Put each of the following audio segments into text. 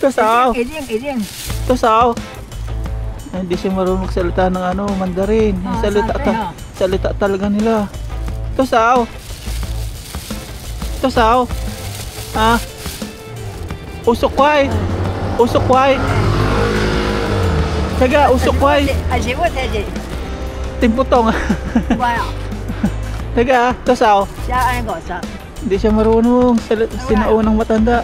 Tusaw. Iling. Tusaw. Hindi siya marunong magsalita ng ano, Mandarin. Salita talaga nila. Tusaw. Tusaw. Ah. Usukway. Usukway. Taga usukway. Timputong. Taga, tusaw. Hindi siya marunong. Sinaunang matanda.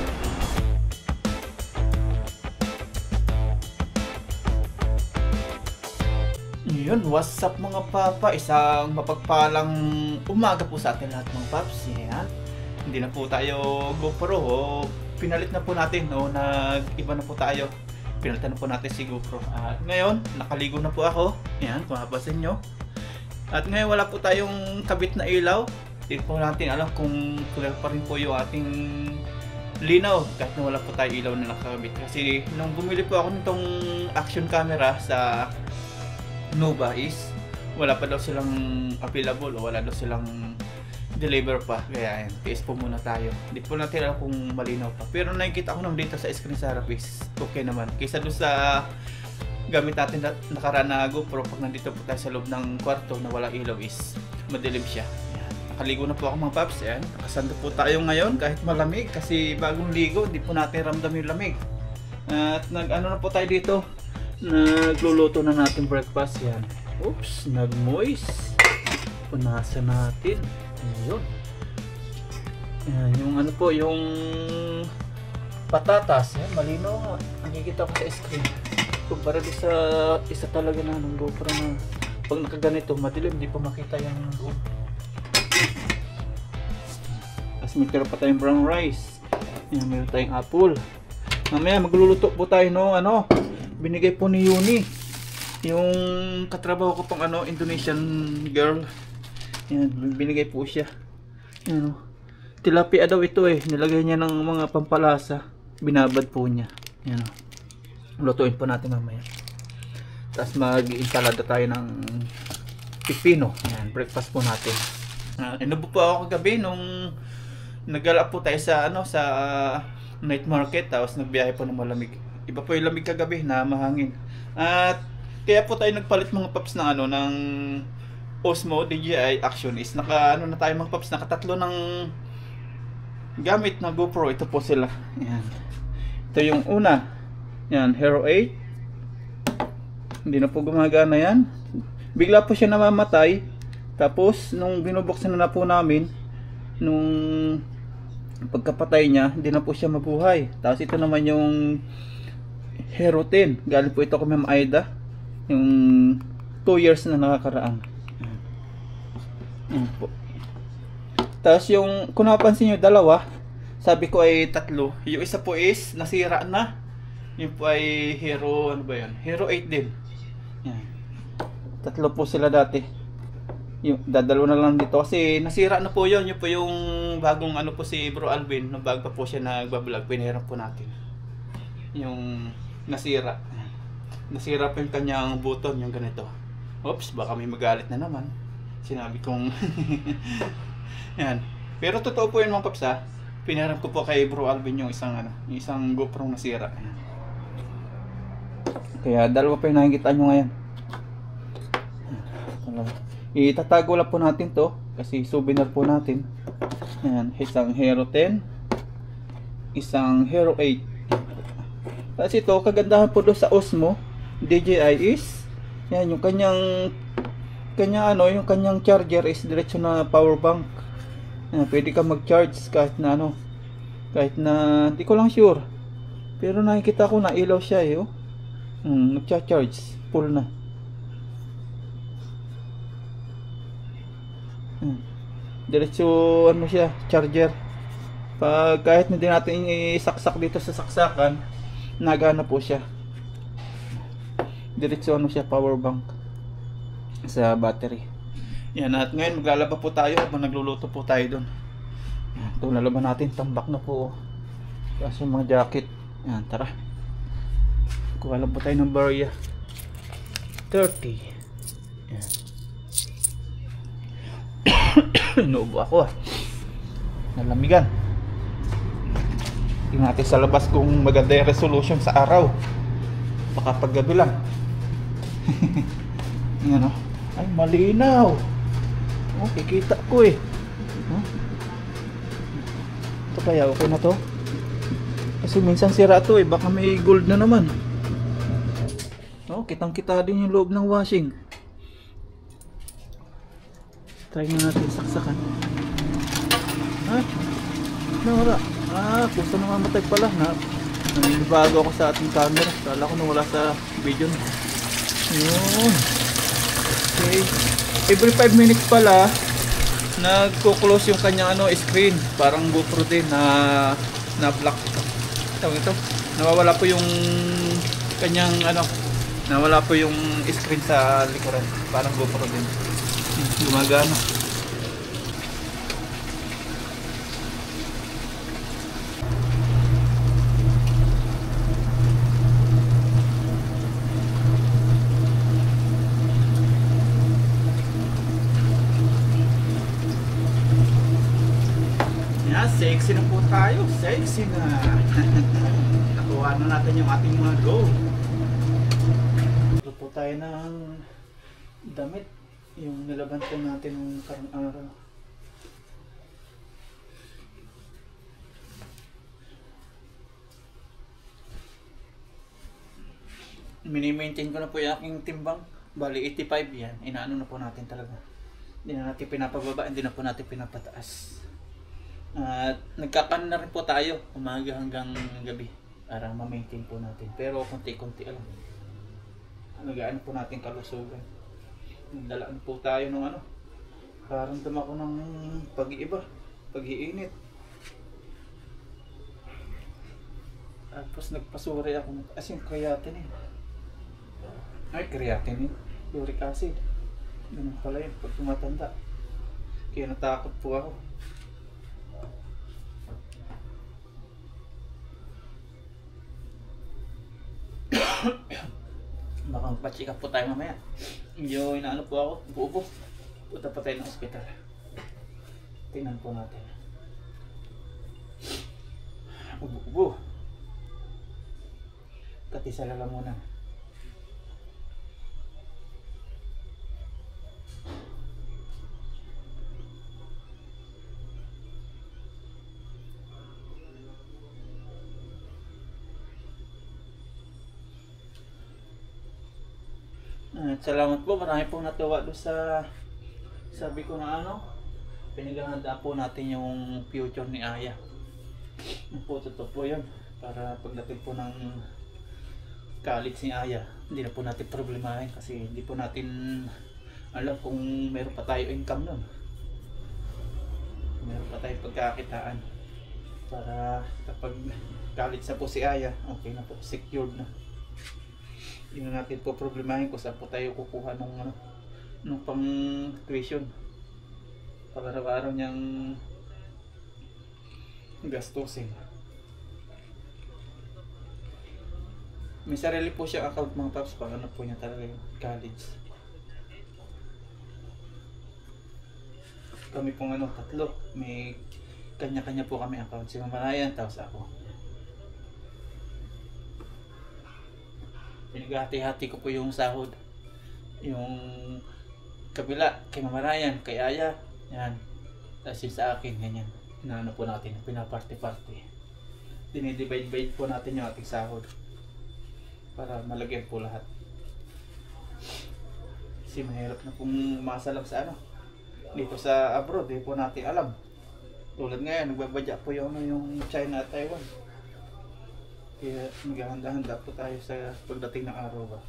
Yun, what's up mga papa? Isang mapagpalang umaga po sa atin lahat mga paps. Yan. Hindi na po tayo GoPro. Pinalit na po natin. No? Nag-iba na po tayo. Pinalitan na po natin si GoPro. At ngayon, nakaligo na po ako. Yan, kung mapapansin nyo. At ngayon wala po tayong kabit na ilaw. Hindi po natin alam kung clear pa rin po yung ating linaw. Kahit na wala po tayo ilaw na nakakabit. Kasi nung bumili po ako nitong action camera sa Nova is wala pa daw silang available o wala daw silang deliver pa. Kaya yan, tiis po muna tayo. Hindi po natin alam kung malinaw pa. Pero nakikita ko nang dito sa screen sa harap is okay naman. Kaysa doon sa gamit natin na nakaraan na GoPro, pag nandito po tayo sa loob ng kwarto na wala ilaw is madilim siya. Yan. Nakaligo na po ako mga paps. Yan. Nakasando po tayo ngayon kahit malamig kasi bagong ligo, hindi po natin ramdam yung lamig. At nag-ano na po tayo dito. Nagluluto na natin breakfast. Yan. Oops, nag-moist. Punasan natin. Ayun. Yan, yung ano po, yung patatas. Yan, malinaw nga. Nakikita ko sa screen. Kumpara din sa isa talaga na ng GoPro na pag nakaganito, madilim, hindi pa makita yung loob. Tapos may tira pa tayong brown rice. Yan, meron tayong apple. Mamaya magluluto po tayo no, ano, binigay po ni Yuni. Yung katrabaho ko pang ano, Indonesian girl. Yan, binigay po siya. Yan, tilapia daw ito eh. Nilagay niya ng mga pampalasa. Binabad po niya. Yan, lutuin po natin mamaya. Tapos mag-insalada tayo ng pipino. Yan, breakfast po natin. Inubo po ako kagabi nung nagala po tayo sa ano, sa night market. Tapos nagbiyahe po ng malamig. Iba po yung lamig kagabi na mahangin. At kaya po tayo nagpalit mga paps ng ano, ng Osmo DJI Action is naka ano na tayo mga paps, nakatatlo ng gamit na GoPro. Ito po sila. Yan. Ito yung una. Yan, Hero 8. Hindi na po gumagana yan. Bigla po siya namamatay. Tapos, nung binubuksan na po namin, nung pagkapatay niya, hindi na po siya mabuhay. Tapos ito naman yung Hero 10. Galing po ito kay Ma'am Aida. Yung 2 years na nakakaraan. Yan po. Tapos yung, kung napansin nyo, dalawa. Sabi ko ay tatlo. Yung isa po is nasira na. Yung po ay Hero, ano ba yan? Hero 8 din. Yan. Tatlo po sila dati. Yung dadalo na lang dito kasi nasira na po yun. Yung po yung bagong ano po si Bro Alvin. Nung bago pa po siya nagbablog, pinahiram po natin. Yung nasira. Nasira po yung kanyang button, yung ganito. Oops, baka may magalit na naman. Sinabi kong yan. Pero totoo po yun mga paps ha. Pinahiram ko po kay Bro Alvin yung isang ano, yung isang GoPro nasira. Kaya dalawa pa yung nakikita nyo ngayon. Itatago lang po natin to kasi souvenir po natin. Ayan, isang Hero 10, isang Hero 8. Kasi ito, kagandahan po doon sa Osmo DJI is yan, yung kanyang ano, yung kanyang charger is diretso na power bank. Ayan, pwede ka mag-charge kahit na ano, kahit na hindi ko lang sure. Pero nakikita ko na ilaw siya eh, oh. Nagcha-charge, full na. Diretso ano siya, charger. Pag kahit hindi natin isaksak dito sa saksakan, nagana po siya. Diretso ano siya, power bank sa battery. Yan, at ngayon maglalaba po tayo habang nagluluto po tayo doon. Ito nalaban natin, tambak na po. Kasi yung mga jacket. Yan, tara. Kuha lang po tayo ng barya 30. Yan. Inuubo ako ah. Nalamigan. Tingnan natin sa labas kung maganda yung resolution sa araw. Baka paggabi lang. Ayan o. Ay, malinaw. Oh, kikita ko eh. Huh? Ito kaya, okay na to? Kasi minsan sira to eh. Baka may gold na naman. Oh, kitang kita din yung loob ng washing. Try na natin saksakan. Ha? Nawala. Kung saan namamatay pala na. Nanibago ako sa ating camera. Kala ko nawala sa video na. Yun. Okay. Every 5 minutes pala nagko-close yung kanyang screen. Parang GoPro din na black. Tawag ito. Nawawala po yung kanyang nawala po yung screen sa likuran. Parang GoPro din. Gumagana. Sexy na po tayo. Sexy na. Nakuha na natin yung ating mga gold. Ito po tayo ng damit. Yung nilaban po natin ng karang araw. Mini-maintain ko na po yung aking timbang. Bali 85 yan. Inaano na po natin talaga. Hindi na natin pinapababa. Hindi na po natin pinapataas. At nagkakaroon na rin po tayo umaga hanggang gabi para ma-maintain po natin, pero konti-konti lang. Nag-ano po natin kalusugan. Dalaan po tayo ng parang dama ko ng pag-iiba, pag-iinit. Tapos nagpasuri ako yung creatinine. Ay, creatinine, uric acid. Ganun pala yun pag tumatanda. Kaya natakot po ako. Baka magpa-check up po tayo mamaya. Yung inaano po ako, buo-buo. Punta pa tayo ng ospital. Tingnan po natin. Ubo-ubo. Kati sa lalamunan. At salamat po, marami pong natuwa doon sa sabi ko na pinaghahanda po natin yung future ni Aya. Yung po, totoo po yun. Para pagdating po ng college ni Aya, hindi na po natin problemahin kasi hindi po natin alam kung meron pa tayo income nun. Meron pa tayo pagkakitaan. Para kapag college na po si Aya, okay na po, secured na. Hindi na natin po problemahin kung saan po tayo kukuha nung pang tuition. Para araw-araw niyang gastusin. May sarili po siya account mga paps para po niya talaga yung college. Kami pong tatlo. May kanya-kanya po kami account. Si Mama Ryan, tapos ako. Pinaghati-hati ko po yung sahod. Yung kabila kay Mama Ryan, kay Aya, yan. Tapos yung sa akin, ganyan. Inaano po natin, pinaparte-parte. Dinidivide po natin yung ating sahod. Para malagyan po lahat. Kasi mahirap na pong masalam sa dito sa abroad, po natin alam. Tulad ngayon, nagbabadya po yung China at Taiwan. Kaya maghahanda-handa po tayo sa pagdating ng araw ba.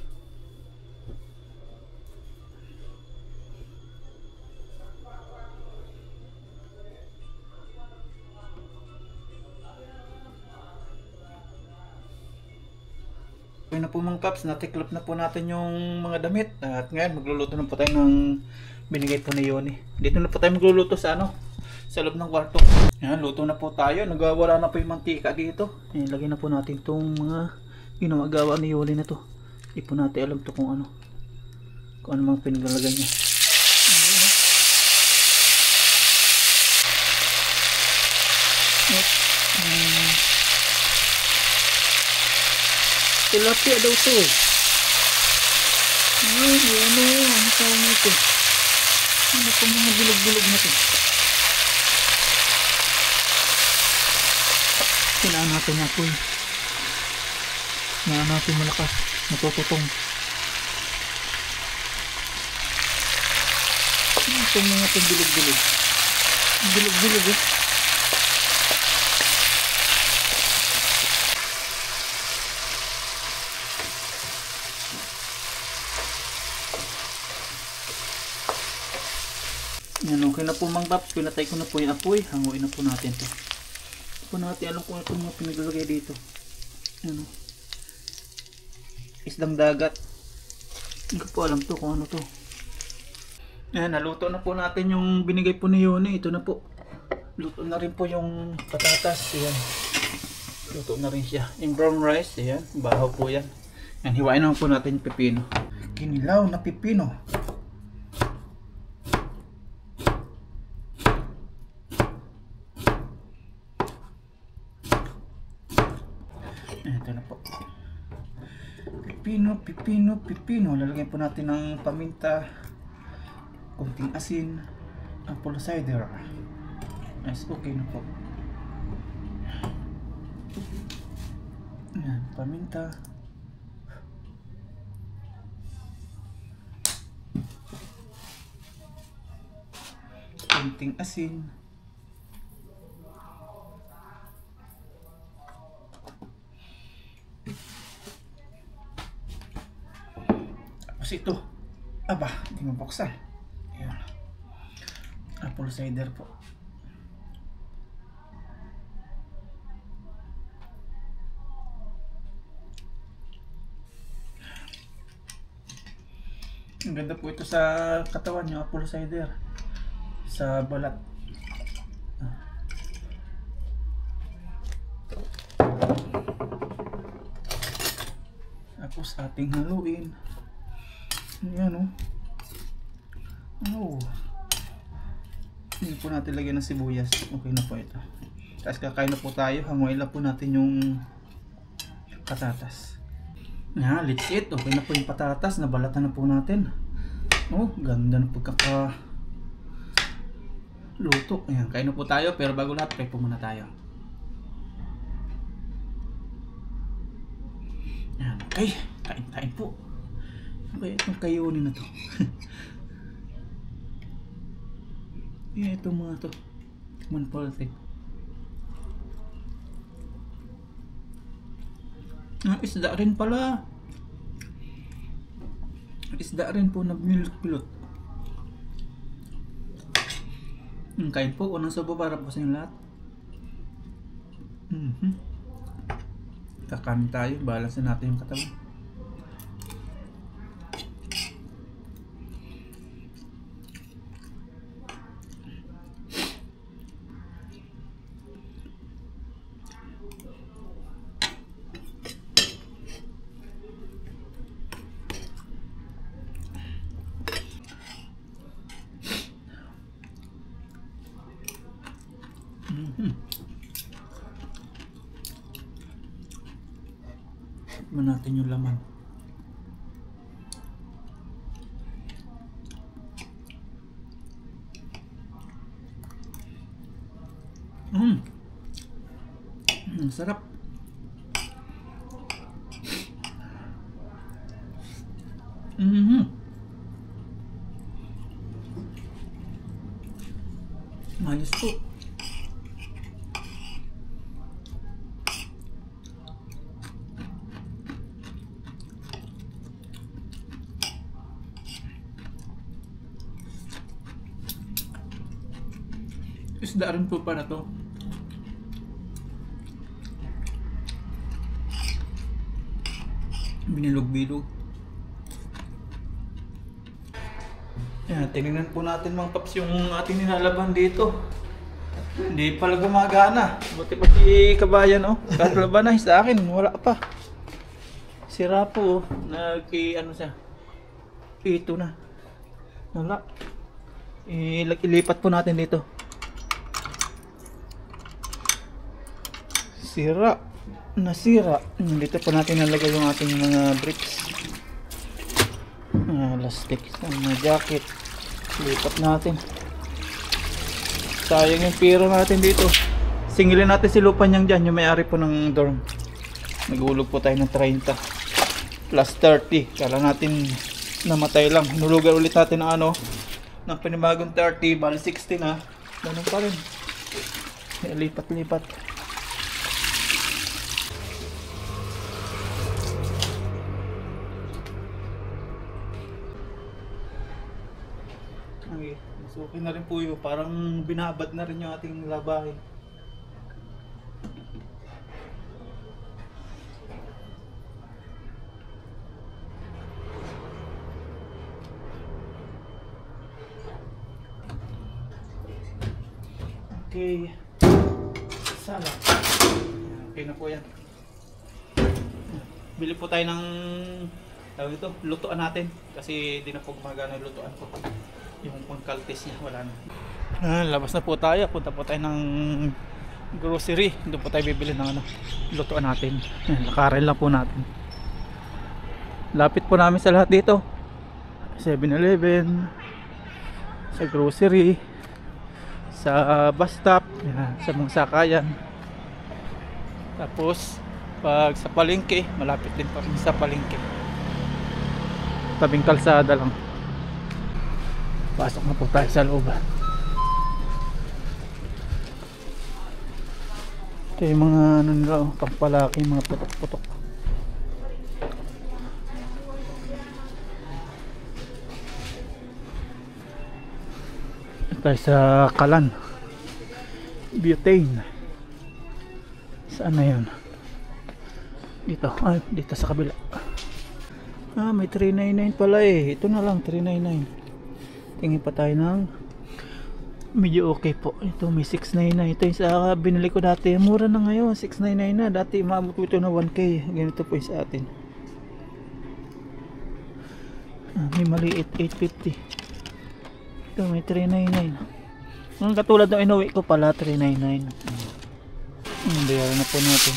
Okay na po mga paps, natiklop na po natin yung mga damit. At ngayon magluluto na po tayo ng binigay po ni Yoni. Dito na po tayo magluluto sa sa loob ng kwarto. Yan, luto na po tayo. Nagwawala na po yung mantika dito. Yan, lagyan na po natin itong mga ginagawa ni Yoli na to. Hindi po natin alam to kung ano mga pinaglalagay niya. Tilapia daw to. Ay, ano ang tawag nito? Ano pong mga bilog-bilog na to? Kailangan natin na po. Kailangan natin malakas. Natututong. Ano pong mga itong bilog-bilog? Bilog-bilog eh. Yan, okay na po mga paps. Pinatay ko na po yung apoy. Hanguin na po natin to. Hindi po natin alam kung ano mga pinaglagay dito. Ano? Isdang dagat. Hindi ko po alam to kung ano to. Yan, naluto na po natin yung binigay po ni Yoni. Ito na po. Luto na rin po yung patatas. Yan. Luto na rin siya. Yung brown rice. Yan. Bahaw po yan. Yan, hiwain naman po natin yung pipino. Kinilaw na pipino. Ito na po. Pipino. Lalagyan po natin ng paminta, konting asin, apple cider. Nice, okay na po. Yan, paminta. Konting asin. Ito, aba, hindi mabuksan. Ayan. Apple cider po. Ang ganda po ito sa katawan nyo, apple cider. Sa balat. Tapos ating haluin. Ayan o. Oh. Hindi po natin lagyan ng sibuyas. Okay na po ito. Tapos kakain na po tayo. Hanguin lang po natin yung patatas. Yan, litsit. Okay na po yung patatas. Nabalatan na po natin. Oh, ganda na pagkaka luto. Ayan, kain na po tayo. Pero bago lahat, pray po muna tayo. Ayan, okay. Kain po. Okay, itong kayunin na to. Yeah, itong mga to. Tikman po natin. Isda rin pala. Isda rin po na milk-pilot. Kain po. Unang subo para po sa inyo lahat. Kakain tayo. Balance natin yung katawan. Tikman natin yung laman. Sarap. Ayos po. Isda rin po para to. Binilog-bilog. Yan, tingnan po natin mga paps yung ating nilalaban dito. Hindi pala gumagana. Buti pa si kabayan oh. Kakalaban na sa akin, wala pa. Sira po oh. Ano siya. Ito na. Wala. Ilipat po natin dito. Sira. nasira. Dito po natin nalagay yung ating mga bricks. Lastik sa mga jacket. Lipat natin. Sayang yung pira natin dito. Singilin natin si Lupa niyang dyan, yung may-ari po ng dorm. Naghulog po tayo ng 30 plus 30. Kala natin namatay lang. Hinulugan ulit natin ng ano, ng panibagong 30, bali 60 na. Ganun pa rin. Lipat-lipat. Okay, so okay na rin po yun. Parang binabad na rin yung ating labahin. Okay. Sana. Okay na po yan. Bili po tayo ng tawag ito, lutuan natin. Kasi di na po gumagana yung lutuan po. Yung pangkaltes niya, wala na. Labas na po tayo. Punta po tayo ng grocery. Doon po tayo bibili ng ano, lutuan natin. Lakarin lang po natin. Lapit po namin sa lahat dito. 7-Eleven, sa grocery, sa bus stop, yan, sa mga sakayan. Tapos pag sa palengke, malapit din pa rin sa palengke. Tabing kalsada lang. Pasok na po tayo sa loob. Ito yung mga ano nila, pangpalaki, mga putok-putok. Tayo sa Kalan, butane. Saan na yun? Dito, dito sa kabila. May 399 pala eh. Ito na lang, 399. Tingin pa tayo ng medyo okay po. Ito may 699. Ito yung sa binili ko dati. Mura na ngayon, 699 na. Dati maabot ko ito na 1K. Ganito po yung sa atin. May maliit, 850. Ito may 399. Ang katulad ng inuwi ko pala, 399. Bayaran na po natin.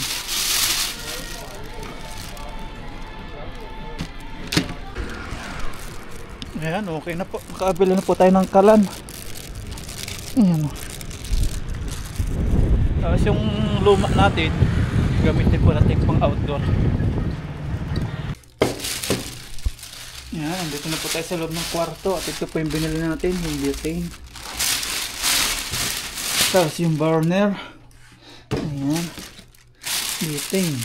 Ayan, okay na po. Makabili na po tayo ng Kalan. Ayan. Tapos yung luma natin, gamitin po natin pang outdoor. Yan, andito na po tayo sa loob ng kwarto. At ito po yung binili natin, yung butane. Tapos yung burner. Ayan, butane.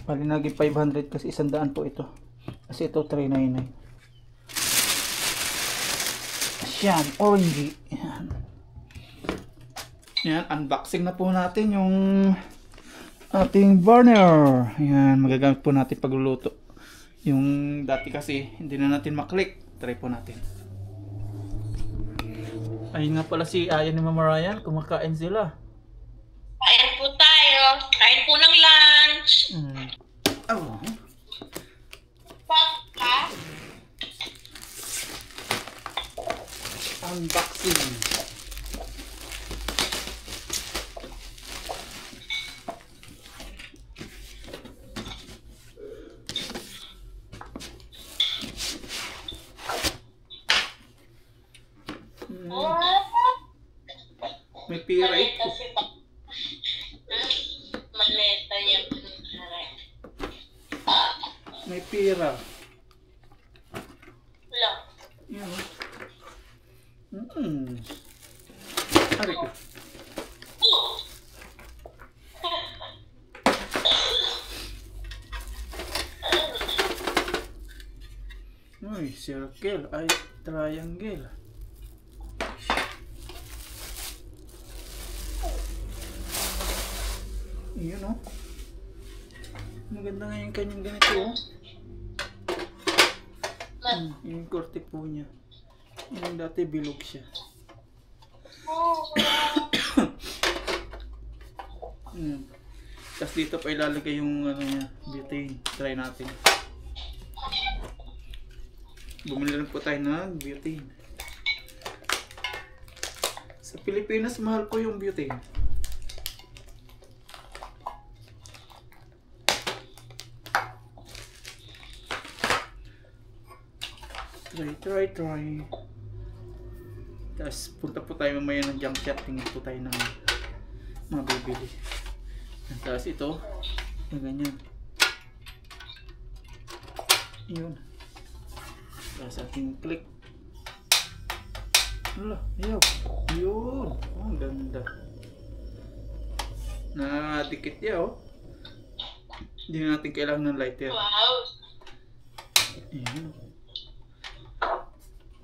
Bali naging 500 kasi 100 po ito. Kasi ito 399. Yan, orange. Yan. Yan, unboxing na po natin yung ating burner. Yan, magagamit po natin pagluluto. Yung dati kasi hindi na natin maklik. Try po natin. Ayun nga pala si Aya ni Mama Ryan. Kumakain sila. Kain po tayo. Kain po ng lunch. Oh. Pagka. Unboxing. May pira ito. Maleta yung May pira. Wala. Yan. Ari ko. Uy, circle. Ay, triangle. Yun oh. Maganda nga yung kanyang ganito oh. Yung korte po niya. Yung dati bilog siya. Tapos dito pa ilalagay yung ano niya, butane. Try natin. Bumili rin po tayo ng butane. Sa Pilipinas mahal po yung butane. Try. Tapos punta po tayo mamaya ng junk shop. Tingin po tayo ng mga bibili. Tapos ito, yung ganyan. Yun. Tapos ating click. Wala, ayaw. Yun. Oh, ang ganda. Nadikit niya, oh. Hindi na natin kailangan ng lighter. Wow. Ayan.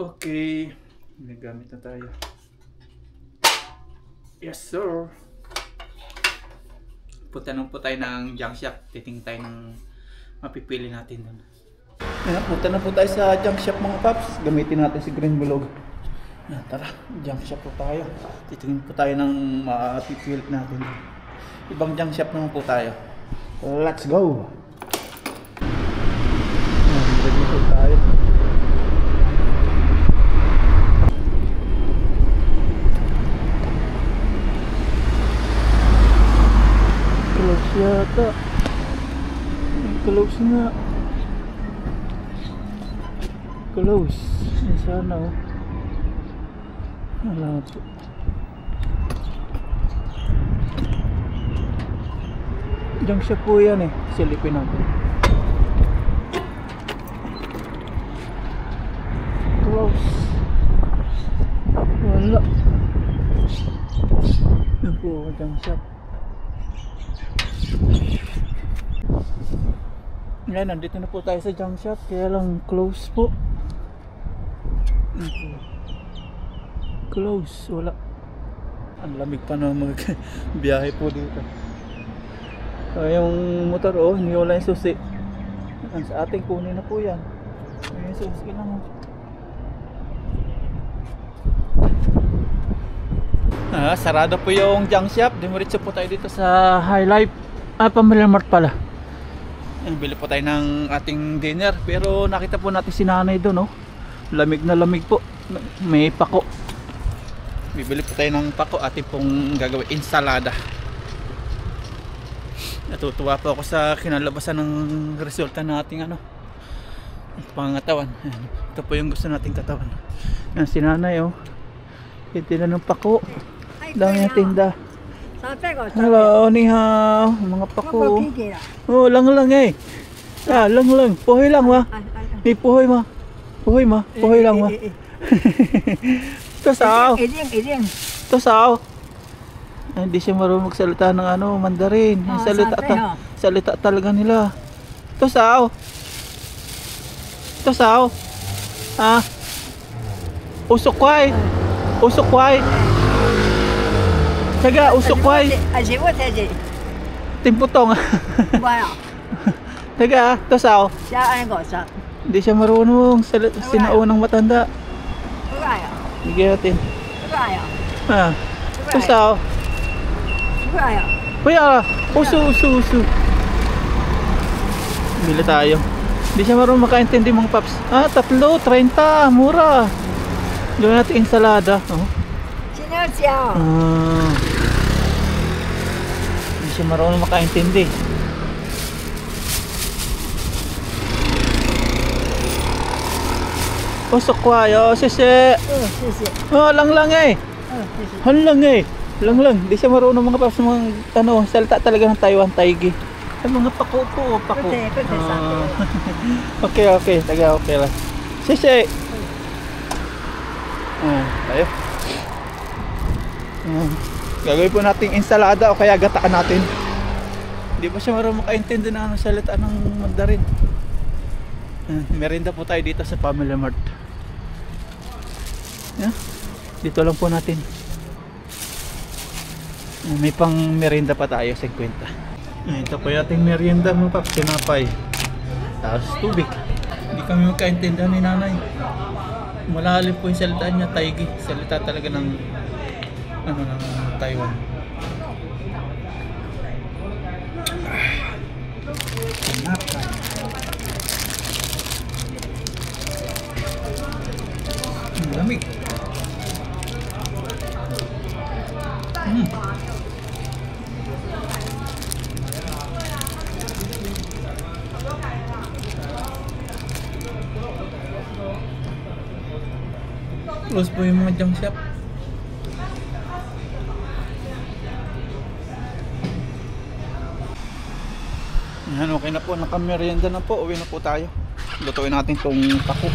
Okay. Nagamit na tayo. Yes, sir. Punta nung po tayo ng junk shop. Titingin tayo ng mapipili natin doon. Ayan, punta na po tayo sa junk shop mga paps. Gamitin natin si Green Bulog. Ayan, tara, junk shop po tayo. Titingin po tayo ng mapipili natin. Ibang junk shop naman po tayo. Let's go! Ayan, ready po tayo. Close yata. Close nga. Close. Yan sana, oh. Wala po. Diyan siya po yan, eh. Silipin natin. Close. Wala. Yan po, diyan siya. Yan, nandito na po tayo sa junk shop. Kaya lang close po. Close, wala. Ang lamig pa na mag-biyahe po dito. So, yung motor, oh, hindi wala yung susi. Sa ating kunin na po yan. Yung susi lang, oh. Sarado po yung junk shop. Dimuritso po tayo dito sa High Life. Pamilya Mart pala. Bili po tayo ng ating dinner. Pero nakita po natin si nanay doon, oh. Lamig na lamig po. May pako. Bibili po tayo ng pako. Ating pong gagawin ensalada. Natutuwa po ako sa kinalabasan ng resulta ng ating pangatawan. Ito po yung gusto nating katawan. Yan si nanay, oh. Tinda ng pako. Dami na tinda. Hello, ni hao. Mga pako. Oh, lang eh. Lang. Puhoy lang, ma. Ni puhoy, ma. Puhoy, ma. Puhoy lang, ma. Ito sao. Ito sao. Hindi siya marunong magsalita ng Mandarin. Salita talaga nila. Ito sao. Usukway. Saga, usukway. Timputong. Taga, ito sao. Hindi siya marunong. Sinaunang matanda. Bigyan natin. Ito sao. Kuya, uso. Bili tayo. Hindi siya marunong makaintindi mga paps. 3, 30, mura. Gawin natin ensalada. Hindi siya marunong makaintindi. Usukway, sisi. Lang eh. Lang. Di siya marunong mga paps salita talaga ng Taiwan Taigi. Ay, mga pako. Okay. Taga okay lang. Sisi. Tayo. Gagawin po nating ensalada o kaya gataan natin. Hindi pa siya marunong makaintindi ng salita ng Mandarin. Merienda po tayo dito sa Family Mart. Dito lang po natin. May pang merienda pa tayo, 50. Ito po yung ating merienda mga paps, sinapay. Tapos tubig. Hindi kami magkaintindihan ni nanay. Malalim po yung salita niya, Taigi. Salita talaga ng ng Taiwan. Sinapay. Lamig. Close po yung mga junk shop. Yan, okay na po. Nakamerienda na po. Uwi na po tayo. Lutuin natin tong pako.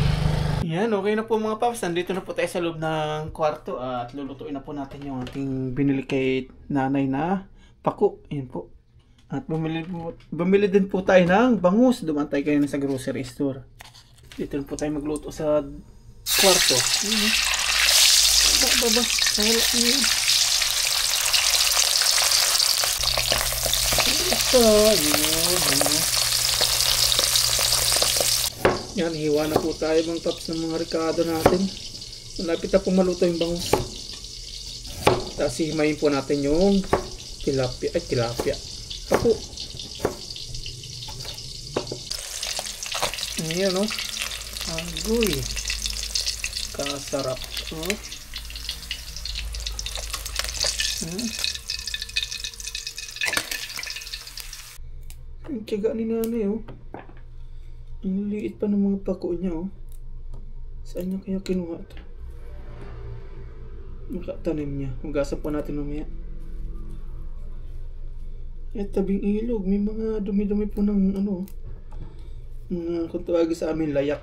Yan, okay na po mga paps. Nandito na po tayo sa loob ng kwarto. At lulutuin na po natin yung ating binili kay nanay na pako. Yan po. At bumili din po tayo ng bangus. Dumantay kayo na sa grocery store. Dito na po tayo magluto sa kwarto. Baba. Wala yun. Ito. Yan, hiwa na po tayo mga paps ng mga ricado natin. Malapit na po maluto yung bangus. Tapos himayin po natin yung tilapia. Pako. Ayan o. Agoy. Kasarap. Ang tiyaga ni nanay o. Ang liit pa ng mga pako niya o. Saan niya kaya kinuha ito? Nakatanim niya. Hugasan po natin mamaya. At tabing ilog, may mga dumi-dumi po ng kung tawagin sa amin, layak.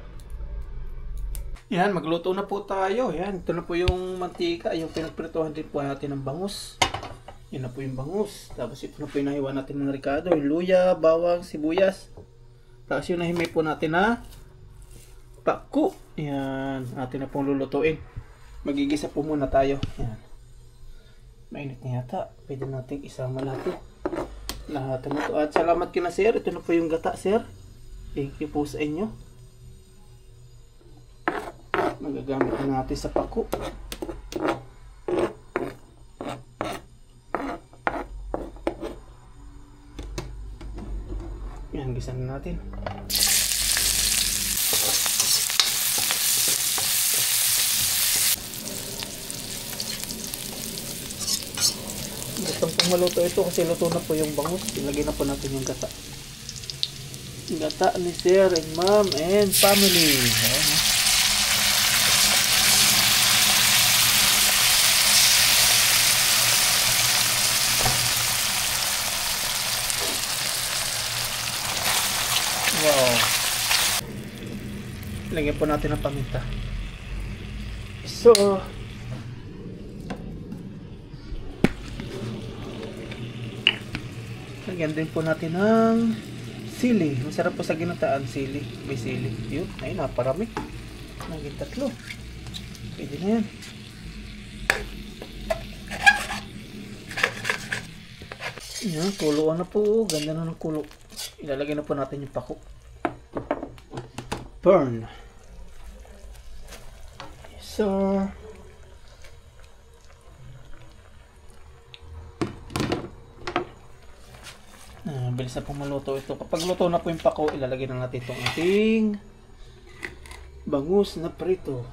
Yan, magluto na po tayo. Yan, ito na po yung mantika, yung pinagprituhan din po natin ng bangus. Yan na po yung bangus. Tapos ito na po yung nahiwa natin ng ricado, yung luya, bawang, sibuyas. Tapos yung nahimay po natin na pako. Yan, natin na pong lulutuin. Magigisa po muna tayo. Yan. Mainit na yata. Pwede natin isama natin lahat na ito. At salamat kina sir. Ito na po yung gata sir. Thank you po sa inyo. Magagamit na natin sa pako. Yan, gisa na natin. Gustong pong maluto ito kasi luto na po yung bangus. Ilagay na po natin yung gata. Gata ni sir and mom and family. Ayan. Wow. Lagyan po natin ang paminta. So, lagyan din po natin ng sili. Masarap po sa ginataan, sili. May sili. Yun. Ay, naparami. Naging 3. Pwede na yan. Yan, kuloan na po. Ganda na ng kulo. Ilalagay na po natin yung pako. Burn. Yes, sir. Bilis na pong maluto ito. Kapag luto na po yung pako, ilalagay na natin itong ating bangus na prito.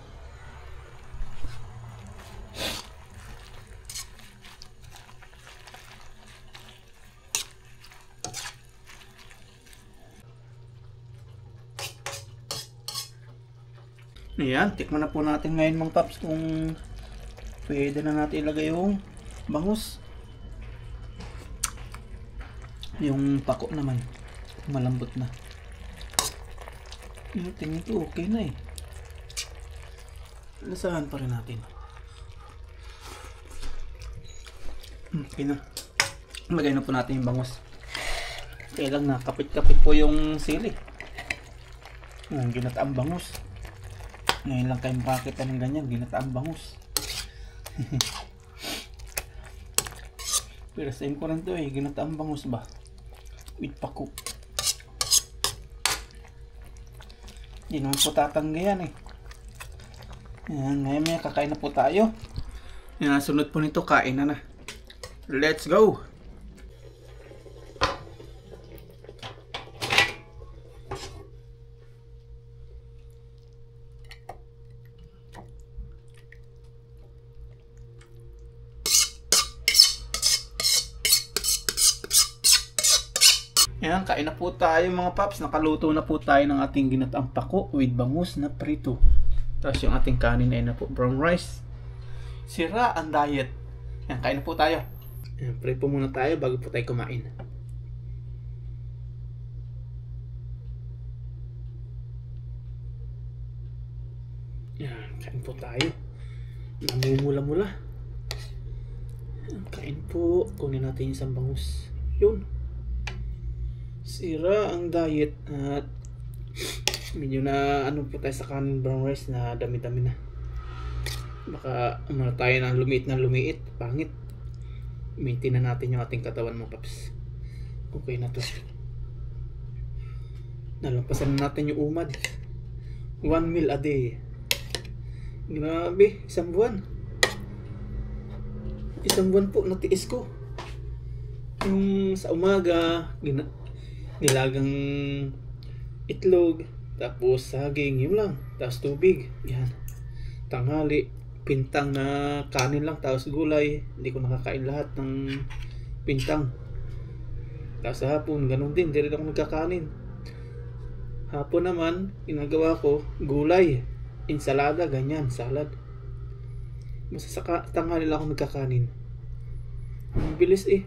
Ayan, tikman na po natin ngayon mga paps kung pwede na natin ilagay yung bangus. Yung pako naman malambot na. Yung tingin ko okay na eh. Lasahan pa rin natin. Okay na. Lagay na po natin yung bangus. Kaya lang nakapit-kapit po yung sili. Ginataang bangus. Ngayon lang kayo makakita ng ganyan, ginataang bangus. Pero sa ko rin ito eh, ginataang bangus ba? With pako. Hindi naman po tatanggayan eh. Yan, ngayon may kakain na po tayo. Yan, sunod po nito, kain na. Let's go! Ayan, kain na po tayo mga paps. Nakaluto na po tayo ng ating ginataang pako with bangus na prito. Tapos yung ating kanin ay na po, brown rice. Sira ang diet. Yan, kain na po tayo. Yan, pray po muna tayo bago po tayo kumain. Yan, kain po tayo. Namumula-mula. Yan, kain po. Kunin natin yung isang bangus. Yun. Sira ang diet at medyo na ano po tayo sa kanin brown rice na dami-dami na. Baka umano tayo ng lumiit. Pangit. Maintain na natin yung ating katawan mga paps. Okay na to. Nalampasan na natin yung umad. 1 meal a day. Grabe, isang buwan. Isang buwan po natiis ko. Yung sa umaga, nilagang itlog, tapos saging, yun lang. Tapos tubig, yan. Tanghali, pintang na kanin lang, tapos gulay. Hindi ko nakakain lahat ng pintang. Tapos hapon, ganun din, hindi rin ako nagkakanin. Hapon naman, ginagawa ko, gulay, ensalada, ganyan, salad. Basta sa tanghali lang ako nagkakanin. Ang bilis eh.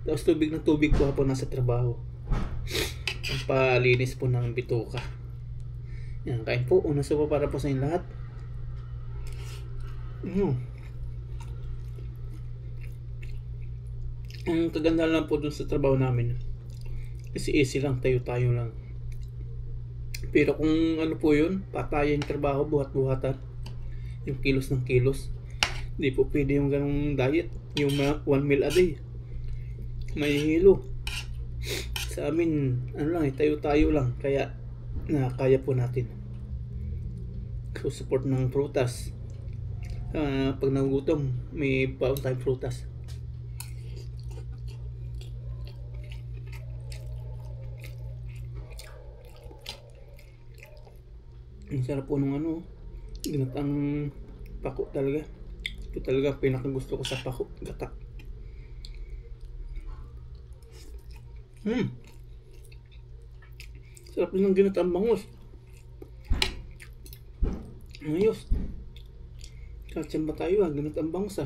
Tapos tubig ng tubig po hapon nasa trabaho. Ang palinis po ng bituka. Yan, kain po. Unang sopa para po sa inyo lahat. Ang kaganda lang po dun sa trabaho namin. Kasi easy lang, tayo-tayo lang. Pero kung ano po yun, patayan yung trabaho, buhat-buhatan. Yung kilos ng kilos. Hindi po pwede yung ganong diet. Yung 1 meal a day. May hilo. Sa amin, ano lang, tayo-tayo lang. Kaya, kaya po natin. So, support ng prutas. Pag nagugutom, may baon tayong prutas. Ang sarap po nung ano, ginatang pako talaga. Ito talaga pinakagusto ko sa pako, gata. Sarap din ng ginatang bangus. Ayos. Katsamba tayo ginatang bangus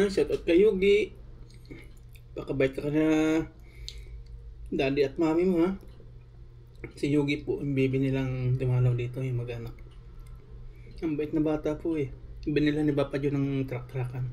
shout out kay Yugi. Pakabait ka na daddy at mami mo ha. Si Yugi po, yung baby nilang dumalaw dito, yung mag-anak. Ang bait na bata po eh. Binila ni Papa Joe ng truck-truckan.